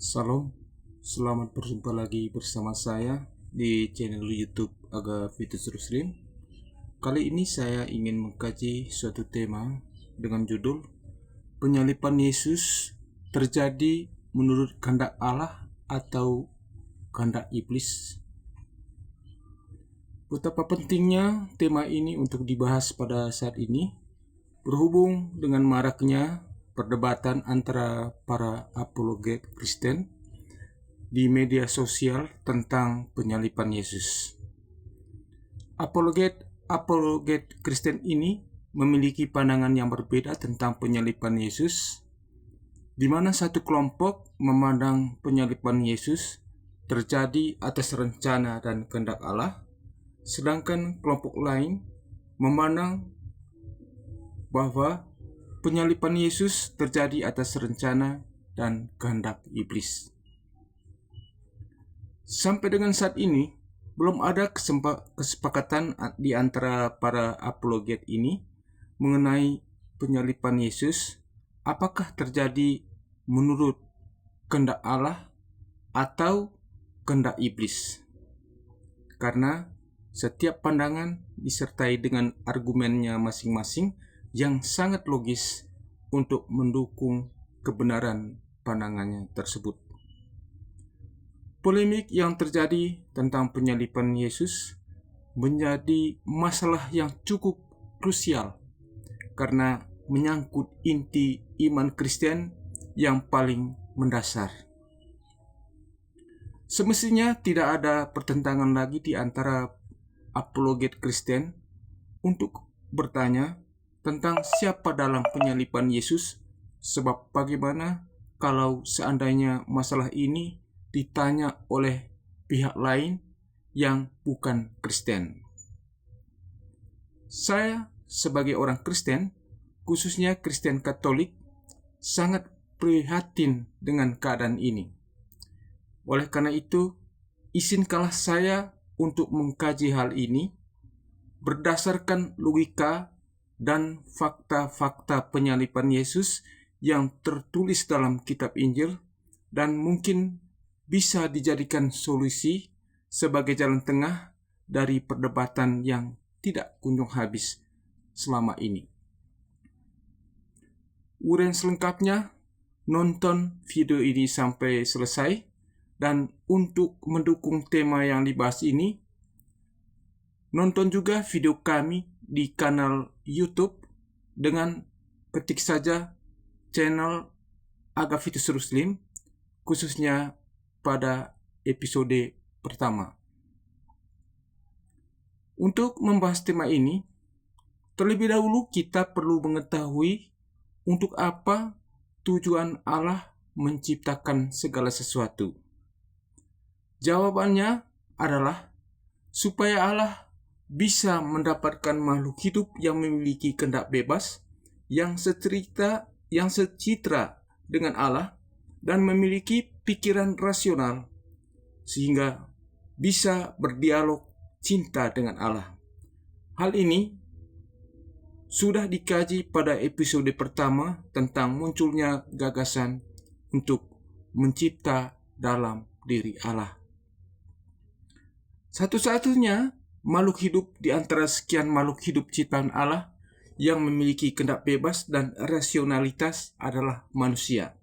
Salam, selamat berjumpa lagi bersama saya di channel YouTube Aga Vitus Ruslim. Kali ini saya ingin mengkaji suatu tema dengan judul Penyaliban Yesus terjadi menurut kehendak Allah atau kehendak iblis. Betapa pentingnya tema ini untuk dibahas pada saat ini, berhubung dengan maraknya perdebatan antara para apologet Kristen di media sosial tentang penyaliban Yesus. Apologet Kristen ini memiliki pandangan yang berbeda tentang penyaliban Yesus, di mana satu kelompok memandang penyaliban Yesus terjadi atas rencana dan kehendak Allah, sedangkan kelompok lain memandang bahwa penyaliban Yesus terjadi atas rencana dan kehendak iblis. Sampai dengan saat ini, belum ada kesepakatan di antara para apologet ini mengenai penyaliban Yesus, apakah terjadi menurut kehendak Allah atau kehendak iblis. Karena setiap pandangan disertai dengan argumennya masing-masing yang sangat logis untuk mendukung kebenaran pandangannya tersebut. Polemik yang terjadi tentang penyaliban Yesus menjadi masalah yang cukup krusial karena menyangkut inti iman Kristen yang paling mendasar. Semestinya tidak ada pertentangan lagi di antara apologet Kristen untuk bertanya tentang siapa dalam penyaliban Yesus, sebab bagaimana kalau seandainya masalah ini ditanya oleh pihak lain yang bukan Kristen. Saya sebagai orang Kristen, khususnya Kristen Katolik, sangat prihatin dengan keadaan ini. Oleh karena itu, izinkanlah saya untuk mengkaji hal ini berdasarkan logika dan fakta-fakta penyaliban Yesus yang tertulis dalam kitab Injil dan mungkin bisa dijadikan solusi sebagai jalan tengah dari perdebatan yang tidak kunjung habis selama ini. Uraian selengkapnya, nonton video ini sampai selesai, dan untuk mendukung tema yang dibahas ini, nonton juga video kami di kanal YouTube dengan ketik saja channel Aga Vitus Ruslim, khususnya pada episode pertama. Untuk membahas tema ini, terlebih dahulu kita perlu mengetahui untuk apa tujuan Allah menciptakan segala sesuatu. Jawabannya adalah supaya Allah bisa mendapatkan makhluk hidup yang memiliki kehendak bebas, yang secitra dengan Allah, dan memiliki pikiran rasional, sehingga bisa berdialog cinta dengan Allah. Hal ini sudah dikaji pada episode pertama tentang munculnya gagasan untuk mencipta dalam diri Allah. Satu-satunya makhluk hidup di antara sekian makhluk hidup ciptaan Allah yang memiliki kehendak bebas dan rasionalitas adalah manusia.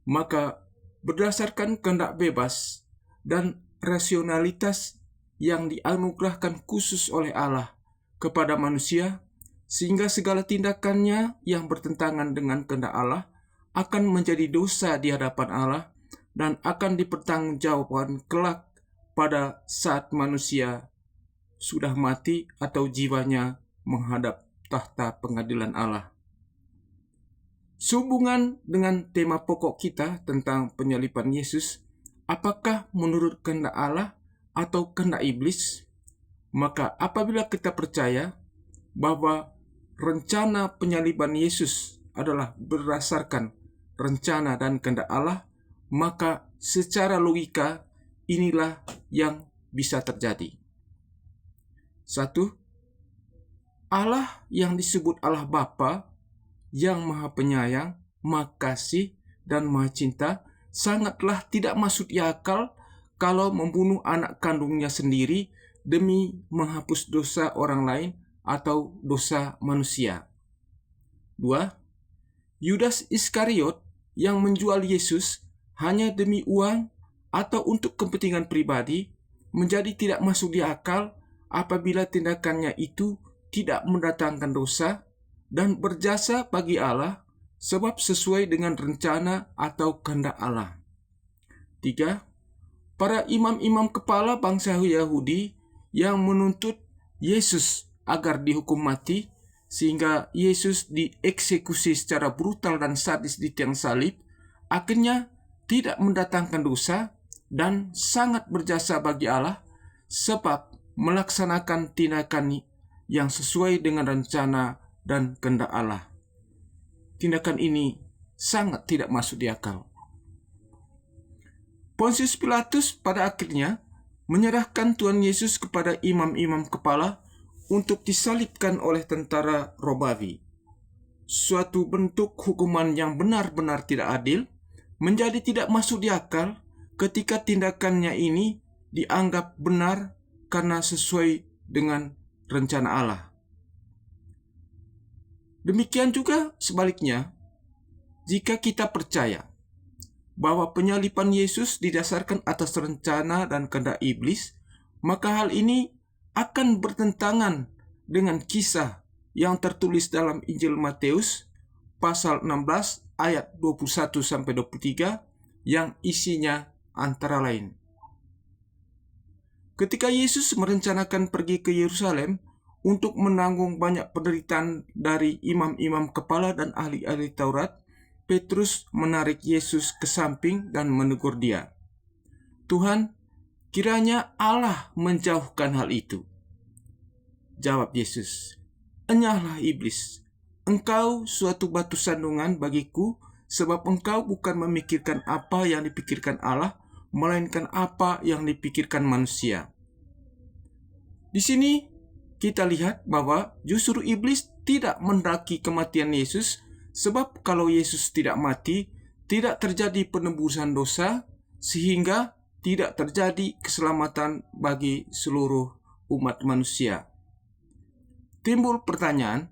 Maka berdasarkan kehendak bebas dan rasionalitas yang dianugerahkan khusus oleh Allah kepada manusia, sehingga segala tindakannya yang bertentangan dengan kehendak Allah akan menjadi dosa di hadapan Allah dan akan dipertanggungjawabkan kelak pada saat manusia sudah mati atau jiwanya menghadap tahta pengadilan Allah. Sehubungan dengan tema pokok kita tentang penyaliban Yesus, apakah menurut kehendak Allah atau kehendak iblis? Maka apabila kita percaya bahwa rencana penyaliban Yesus adalah berdasarkan rencana dan kehendak Allah, maka secara logika inilah yang bisa terjadi. 1. Allah yang disebut Allah Bapa, yang Maha Penyayang, Maha Kasih, dan Maha Cinta, sangatlah tidak masuk di akal kalau membunuh anak kandungnya sendiri demi menghapus dosa orang lain atau dosa manusia. 2. Yudas Iskariot yang menjual Yesus hanya demi uang atau untuk kepentingan pribadi menjadi tidak masuk di akal apabila tindakannya itu tidak mendatangkan dosa dan berjasa bagi Allah sebab sesuai dengan rencana atau kehendak Allah. 3. Para imam-imam kepala bangsa Yahudi yang menuntut Yesus agar dihukum mati sehingga Yesus dieksekusi secara brutal dan sadis di tiang salib, akhirnya tidak mendatangkan dosa dan sangat berjasa bagi Allah sebab melaksanakan tindakan yang sesuai dengan rencana dan kehendak Allah. Tindakan ini sangat tidak masuk di akal. Pontius Pilatus pada akhirnya menyerahkan Tuhan Yesus kepada imam-imam kepala untuk disalibkan oleh tentara Romawi. Suatu bentuk hukuman yang benar-benar tidak adil, menjadi tidak masuk di akal ketika tindakannya ini dianggap benar karena sesuai dengan rencana Allah. Demikian juga sebaliknya, jika kita percaya bahwa penyaliban Yesus didasarkan atas rencana dan kehendak iblis, maka hal ini akan bertentangan dengan kisah yang tertulis dalam Injil Matius pasal 16 ayat 21-23 yang isinya antara lain. Ketika Yesus merencanakan pergi ke Yerusalem untuk menanggung banyak penderitaan dari imam-imam kepala dan ahli-ahli Taurat, Petrus menarik Yesus ke samping dan menegur dia. "Tuhan, kiranya Allah menjauhkan hal itu." Jawab Yesus, "Enyahlah iblis, engkau suatu batu sandungan bagiku, sebab engkau bukan memikirkan apa yang dipikirkan Allah, melainkan apa yang dipikirkan manusia." Di sini kita lihat bahwa justru iblis tidak mendaki kematian Yesus, sebab kalau Yesus tidak mati, tidak terjadi penebusan dosa, sehingga tidak terjadi keselamatan bagi seluruh umat manusia. Timbul pertanyaan,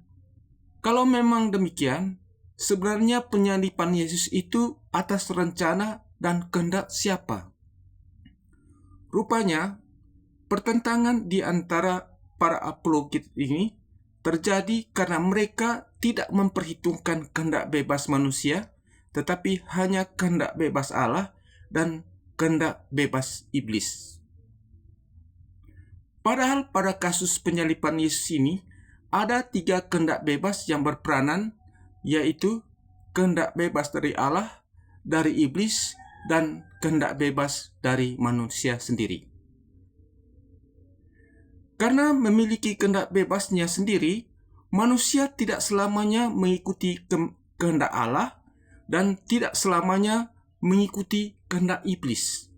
kalau memang demikian, sebenarnya penyaliban Yesus itu atas rencana dan kehendak siapa? Rupanya, pertentangan di antara para apologet ini terjadi karena mereka tidak memperhitungkan kehendak bebas manusia, tetapi hanya kehendak bebas Allah dan kehendak bebas iblis. Padahal pada kasus penyaliban Yesus ini, ada 3 kehendak bebas yang berperanan, yaitu kehendak bebas dari Allah, dari iblis, dan kehendak bebas dari manusia sendiri. Karena memiliki kehendak bebasnya sendiri, manusia tidak selamanya mengikuti kehendak Allah dan tidak selamanya mengikuti kehendak iblis.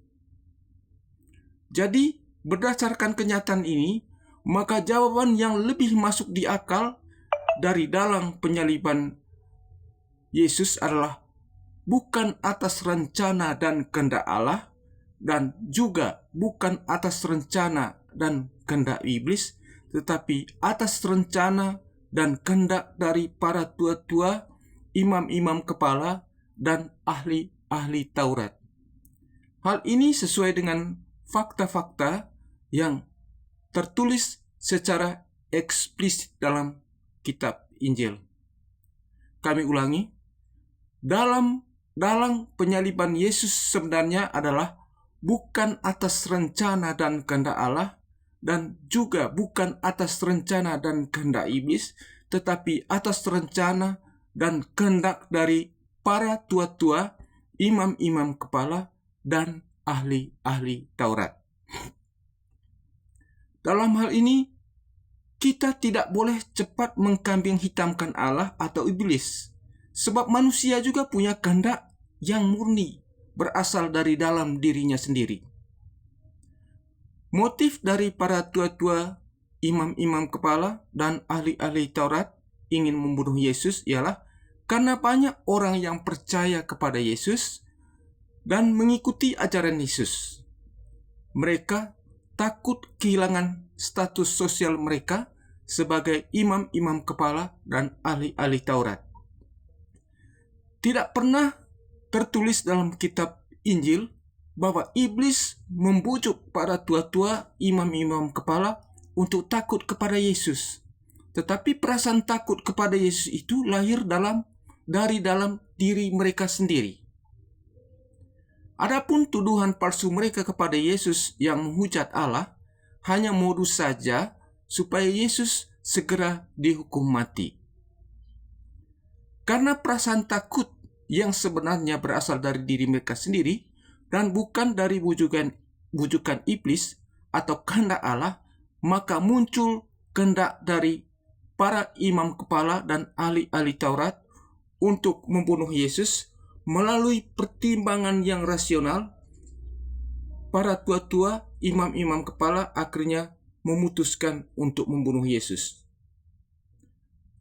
Jadi, berdasarkan kenyataan ini, maka jawaban yang lebih masuk di akal dari dalam penyaliban Yesus adalah bukan atas rencana dan kehendak Allah, dan juga bukan atas rencana dan kehendak iblis, tetapi atas rencana dan kehendak dari para tua-tua, imam-imam kepala, dan ahli-ahli Taurat. Hal ini sesuai dengan fakta-fakta yang tertulis secara eksplisit dalam kitab Injil. Kami ulangi, dalam penyaliban Yesus sebenarnya adalah bukan atas rencana dan kehendak Allah, dan juga bukan atas rencana dan kehendak iblis, tetapi atas rencana dan kehendak dari para tua-tua, imam-imam kepala, dan ahli-ahli Taurat. Dalam hal ini, kita tidak boleh cepat mengkambing hitamkan Allah atau iblis, sebab manusia juga punya kehendak yang murni, berasal dari dalam dirinya sendiri. Motif dari para tua-tua, imam-imam kepala, dan ahli-ahli Taurat ingin membunuh Yesus ialah karena banyak orang yang percaya kepada Yesus dan mengikuti ajaran Yesus. Mereka takut kehilangan status sosial mereka sebagai imam-imam kepala dan ahli-ahli Taurat. Tidak pernah tertulis dalam kitab Injil bahwa iblis membujuk para tua-tua imam-imam kepala untuk takut kepada Yesus. Tetapi perasaan takut kepada Yesus itu lahir dari dalam diri mereka sendiri. Adapun tuduhan palsu mereka kepada Yesus yang menghujat Allah hanya modus saja supaya Yesus segera dihukum mati. Karena perasaan takut yang sebenarnya berasal dari diri mereka sendiri dan bukan dari bujukan iblis atau kehendak Allah, maka muncul kehendak dari para imam kepala dan ahli-ahli Taurat untuk membunuh Yesus. Melalui pertimbangan yang rasional, para tua-tua imam-imam kepala akhirnya memutuskan untuk membunuh Yesus.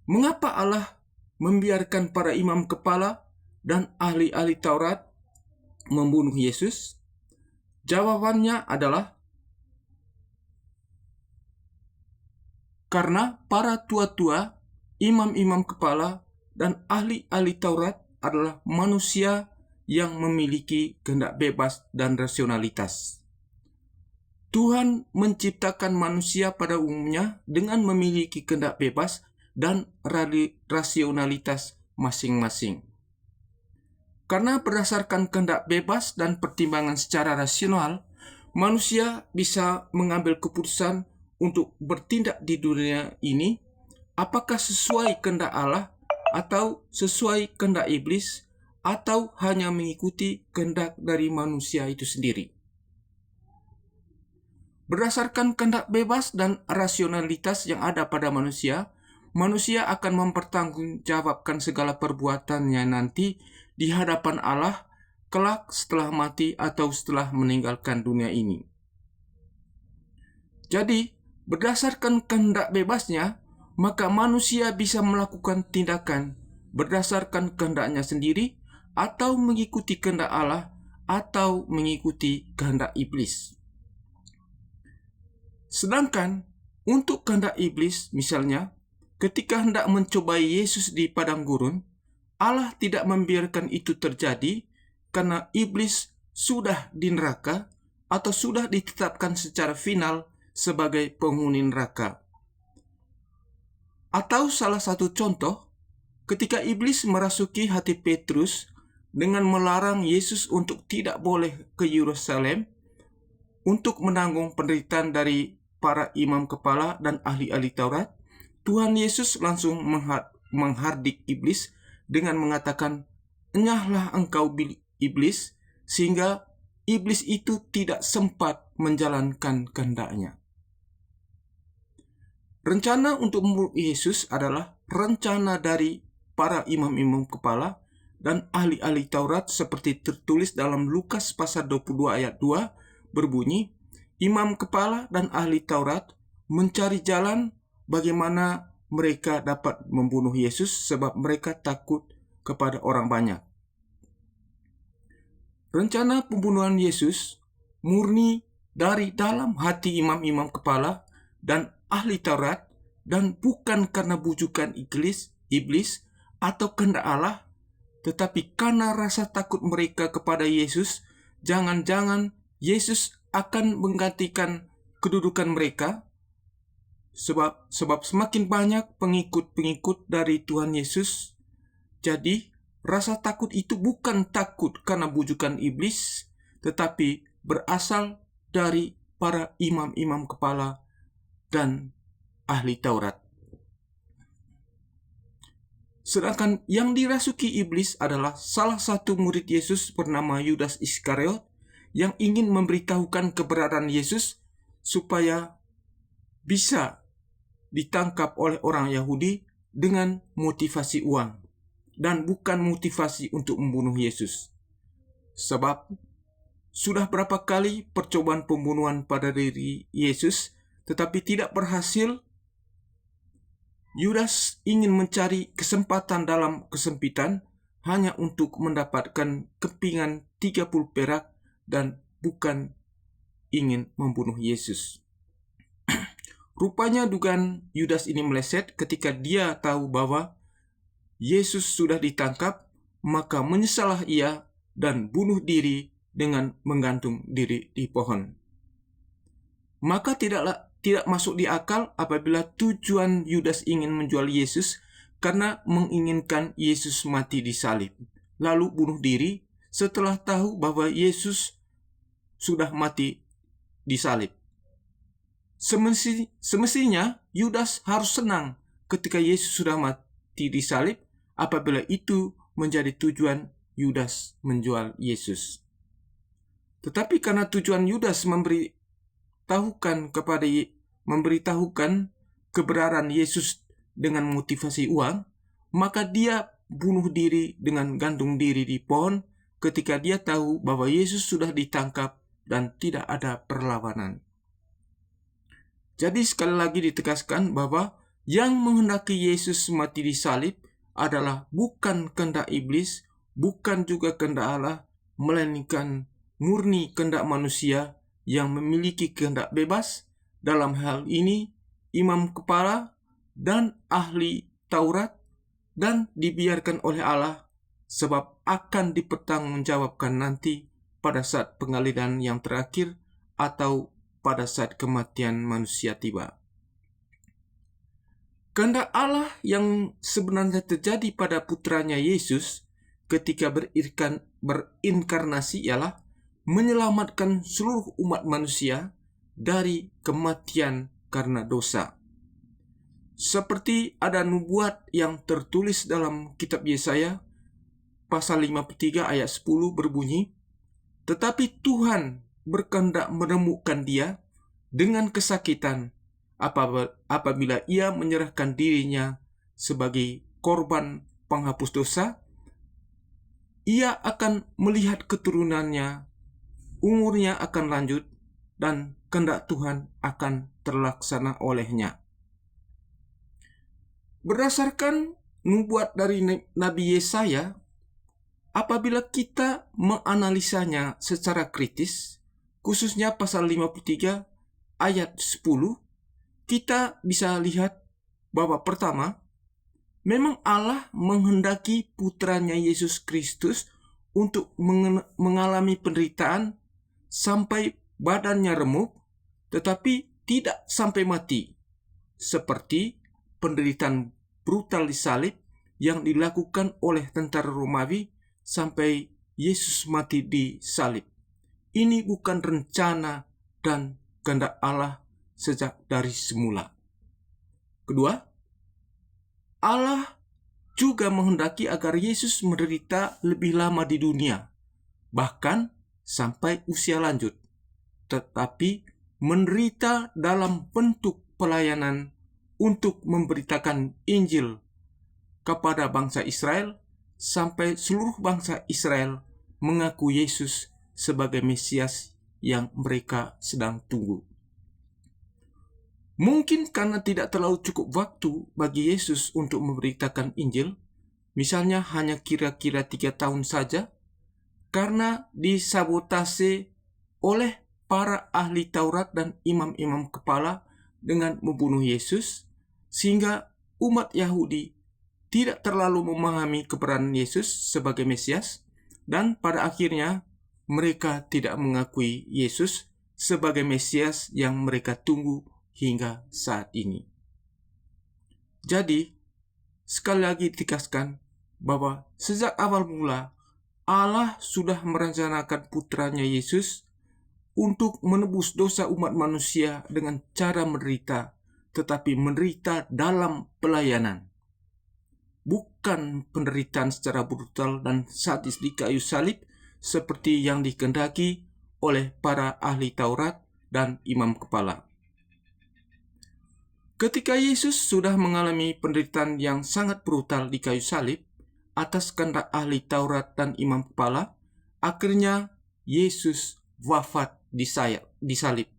Mengapa Allah membiarkan para imam kepala dan ahli-ahli Taurat membunuh Yesus? Jawabannya adalah karena para tua-tua, imam-imam kepala, dan ahli-ahli Taurat adalah manusia yang memiliki kehendak bebas dan rasionalitas. Tuhan menciptakan manusia pada umumnya dengan memiliki kehendak bebas dan rasionalitas masing-masing. Karena berdasarkan kehendak bebas dan pertimbangan secara rasional, manusia bisa mengambil keputusan untuk bertindak di dunia ini, apakah sesuai kehendak Allah atau sesuai kehendak iblis, atau hanya mengikuti kehendak dari manusia itu sendiri. Berdasarkan kehendak bebas dan rasionalitas yang ada pada manusia, manusia akan mempertanggungjawabkan segala perbuatannya nanti di hadapan Allah kelak setelah mati atau setelah meninggalkan dunia ini. Jadi, berdasarkan kehendak bebasnya, maka manusia bisa melakukan tindakan berdasarkan kehendaknya sendiri, atau mengikuti kehendak Allah, atau mengikuti kehendak iblis. Sedangkan untuk kehendak iblis, misalnya, ketika hendak mencobai Yesus di padang gurun, Allah tidak membiarkan itu terjadi karena iblis sudah di neraka atau sudah ditetapkan secara final sebagai penghuni neraka. Atau salah satu contoh, ketika iblis merasuki hati Petrus dengan melarang Yesus untuk tidak boleh ke Yerusalem untuk menanggung penderitaan dari para imam kepala dan ahli-ahli Taurat, Tuhan Yesus langsung menghardik iblis dengan mengatakan, "Enyahlah engkau iblis," sehingga iblis itu tidak sempat menjalankan kehendaknya. Rencana untuk membunuh Yesus adalah rencana dari para imam-imam kepala dan ahli-ahli Taurat seperti tertulis dalam Lukas pasal 22 ayat 2 berbunyi, imam kepala dan ahli Taurat mencari jalan bagaimana mereka dapat membunuh Yesus sebab mereka takut kepada orang banyak. Rencana pembunuhan Yesus murni dari dalam hati imam-imam kepala dan ahli Taurat, dan bukan karena bujukan iblis atau kehendak Allah, tetapi karena rasa takut mereka kepada Yesus. Jangan-jangan Yesus akan menggantikan kedudukan mereka, sebab semakin banyak pengikut-pengikut dari Tuhan Yesus. Jadi rasa takut itu bukan takut karena bujukan iblis, tetapi berasal dari para imam-imam kepala dan ahli Taurat. Sedangkan yang dirasuki iblis adalah salah satu murid Yesus bernama Yudas Iskariot yang ingin memberitahukan keberadaan Yesus supaya bisa ditangkap oleh orang Yahudi dengan motivasi uang dan bukan motivasi untuk membunuh Yesus. Sebab sudah berapa kali percobaan pembunuhan pada diri Yesus tetapi tidak berhasil. Yudas ingin mencari kesempatan dalam kesempitan hanya untuk mendapatkan kepingan 30 perak dan bukan ingin membunuh Yesus. Rupanya dugaan Yudas ini meleset ketika dia tahu bahwa Yesus sudah ditangkap, maka menyesallah ia dan bunuh diri dengan menggantung diri di pohon. Maka tidak masuk di akal apabila tujuan Yudas ingin menjual Yesus karena menginginkan Yesus mati di salib, lalu bunuh diri setelah tahu bahwa Yesus sudah mati di salib. Semestinya Yudas harus senang ketika Yesus sudah mati di salib apabila itu menjadi tujuan Yudas menjual Yesus. Tetapi karena tujuan Yudas memberitahukan kebenaran Yesus dengan motivasi uang, maka dia bunuh diri dengan gantung diri di pohon ketika dia tahu bahwa Yesus sudah ditangkap dan tidak ada perlawanan. Jadi sekali lagi ditegaskan bahwa yang menghendaki Yesus mati di salib adalah bukan kehendak iblis, bukan juga kehendak Allah, melainkan murni kehendak manusia yang memiliki kehendak bebas. Dalam hal ini, imam kepala dan ahli Taurat, dan dibiarkan oleh Allah sebab akan dipertanggungjawabkan nanti pada saat pengadilan yang terakhir atau pada saat kematian manusia tiba. Kehendak Allah yang sebenarnya terjadi pada putranya Yesus ketika berinkarnasi ialah menyelamatkan seluruh umat manusia dari kematian karena dosa. Seperti ada nubuat yang tertulis dalam kitab Yesaya pasal 53 ayat 10 berbunyi, "Tetapi Tuhan berkehendak menemukan dia dengan kesakitan apabila ia menyerahkan dirinya sebagai korban penghapus dosa. Ia akan melihat keturunannya, umurnya akan lanjut, dan kehendak Tuhan akan terlaksana olehnya." Berdasarkan nubuat dari Nabi Yesaya, apabila kita menganalisanya secara kritis, khususnya pasal 53 ayat 10, kita bisa lihat bahwa pertama, memang Allah menghendaki putranya Yesus Kristus untuk mengalami penderitaan sampai badannya remuk, tetapi tidak sampai mati, seperti penderitaan brutal di salib yang dilakukan oleh tentara Romawi sampai Yesus mati di salib. Ini bukan rencana dan kehendak Allah sejak dari semula. Kedua, Allah juga menghendaki agar Yesus menderita lebih lama di dunia, bahkan sampai usia lanjut, tetapi menderita dalam bentuk pelayanan untuk memberitakan Injil kepada bangsa Israel sampai seluruh bangsa Israel mengaku Yesus sebagai Mesias yang mereka sedang tunggu. Mungkin karena tidak terlalu cukup waktu bagi Yesus untuk memberitakan Injil, misalnya hanya kira-kira 3 tahun saja, karena disabotase oleh para ahli Taurat dan imam-imam kepala dengan membunuh Yesus, sehingga umat Yahudi tidak terlalu memahami kebenaran Yesus sebagai Mesias, dan pada akhirnya mereka tidak mengakui Yesus sebagai Mesias yang mereka tunggu hingga saat ini. Jadi, sekali lagi ditegaskan bahwa sejak awal mula Allah sudah merencanakan putranya Yesus untuk menebus dosa umat manusia dengan cara menderita, tetapi menderita dalam pelayanan. Bukan penderitaan secara brutal dan sadis di kayu salib seperti yang dikehendaki oleh para ahli Taurat dan imam kepala. Ketika Yesus sudah mengalami penderitaan yang sangat brutal di kayu salib atas kehendak ahli Taurat dan imam kepala, akhirnya Yesus wafat di salib.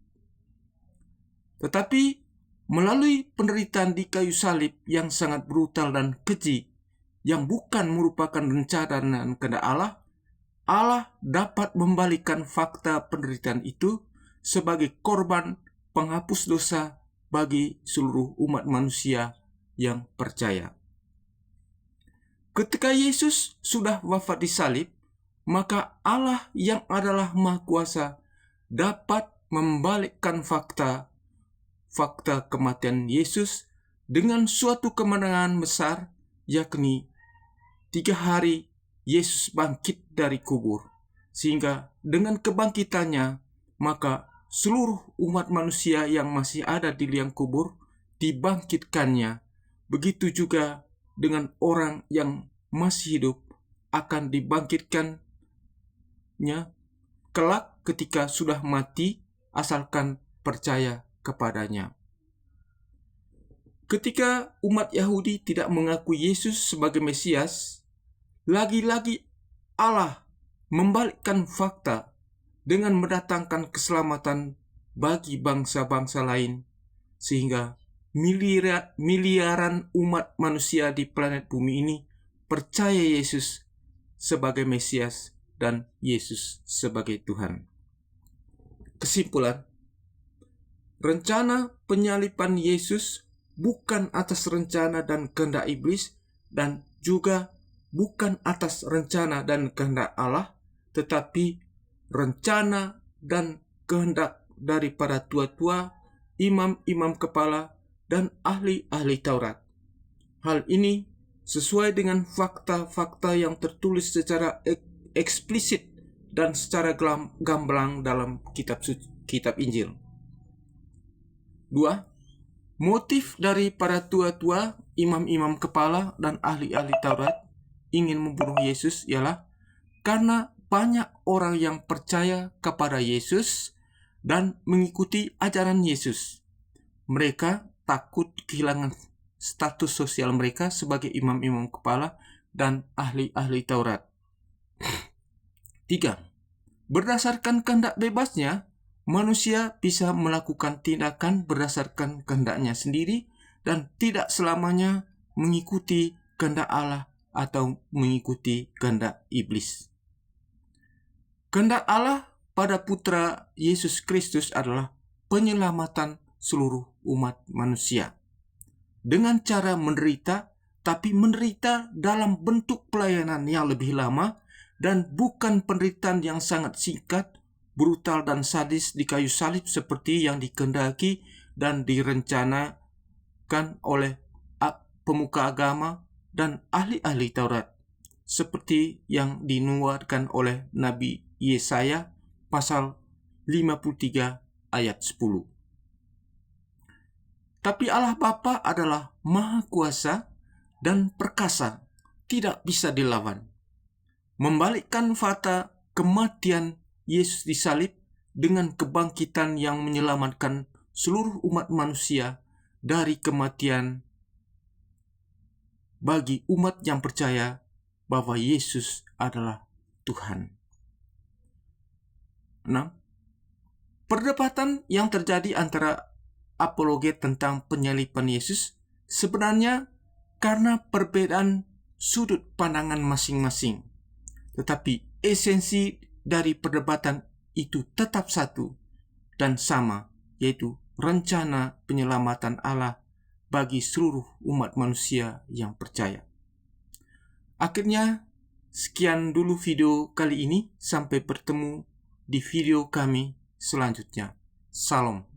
Tetapi melalui penderitaan di kayu salib yang sangat brutal dan keji, yang bukan merupakan rencana dan kehendak Allah, Allah dapat membalikkan fakta penderitaan itu sebagai korban penghapus dosa bagi seluruh umat manusia yang percaya. Ketika Yesus sudah wafat di salib, maka Allah yang adalah Maha Kuasa dapat membalikkan fakta kematian Yesus dengan suatu kemenangan besar, yakni 3 hari Yesus bangkit dari kubur. Sehingga dengan kebangkitannya, maka seluruh umat manusia yang masih ada di liang kubur dibangkitkannya. Begitu juga dengan orang yang masih hidup akan dibangkitkannya kelak ketika sudah mati, asalkan percaya kepadanya. Ketika umat Yahudi tidak mengakui Yesus sebagai Mesias, lagi-lagi Allah membalikkan fakta dengan mendatangkan keselamatan bagi bangsa-bangsa lain, sehingga miliaran umat manusia di planet bumi ini percaya Yesus sebagai Mesias dan Yesus sebagai Tuhan. Kesimpulan, rencana penyaliban Yesus bukan atas rencana dan kehendak iblis, dan juga bukan atas rencana dan kehendak Allah, tetapi rencana dan kehendak daripada tua-tua, imam-imam kepala, dan ahli-ahli Taurat. Hal ini sesuai dengan fakta-fakta yang tertulis secara eksplisit dan secara gamblang dalam kitab Injil. 2. Motif dari para tua-tua, imam-imam kepala, dan ahli-ahli Taurat ingin membunuh Yesus ialah karena banyak orang yang percaya kepada Yesus dan mengikuti ajaran Yesus. Mereka takut kehilangan status sosial mereka sebagai imam-imam kepala dan ahli-ahli Taurat. 3. Berdasarkan kehendak bebasnya, manusia bisa melakukan tindakan berdasarkan kehendaknya sendiri dan tidak selamanya mengikuti kehendak Allah atau mengikuti kehendak iblis. Kehendak Allah pada Putra Yesus Kristus adalah penyelamatan seluruh umat manusia dengan cara menderita, tapi menderita dalam bentuk pelayanan yang lebih lama dan bukan penderitaan yang sangat singkat, brutal dan sadis di kayu salib seperti yang dikehendaki dan direncanakan oleh pemuka agama dan ahli-ahli Taurat, seperti yang dinubuatkan oleh Nabi Yesaya pasal 53 ayat 10. Tapi Allah Bapa adalah Maha Kuasa dan perkasa, tidak bisa dilawan. Membalikkan fakta kematian Yesus di salib dengan kebangkitan yang menyelamatkan seluruh umat manusia dari kematian bagi umat yang percaya bahwa Yesus adalah Tuhan. 6. Perdebatan yang terjadi antara apologet tentang penyaliban Yesus sebenarnya karena perbedaan sudut pandangan masing-masing. Tetapi esensi dari perdebatan itu tetap satu dan sama, yaitu rencana penyelamatan Allah bagi seluruh umat manusia yang percaya. Akhirnya, sekian dulu video kali ini. Sampai bertemu di video kami selanjutnya. Salam.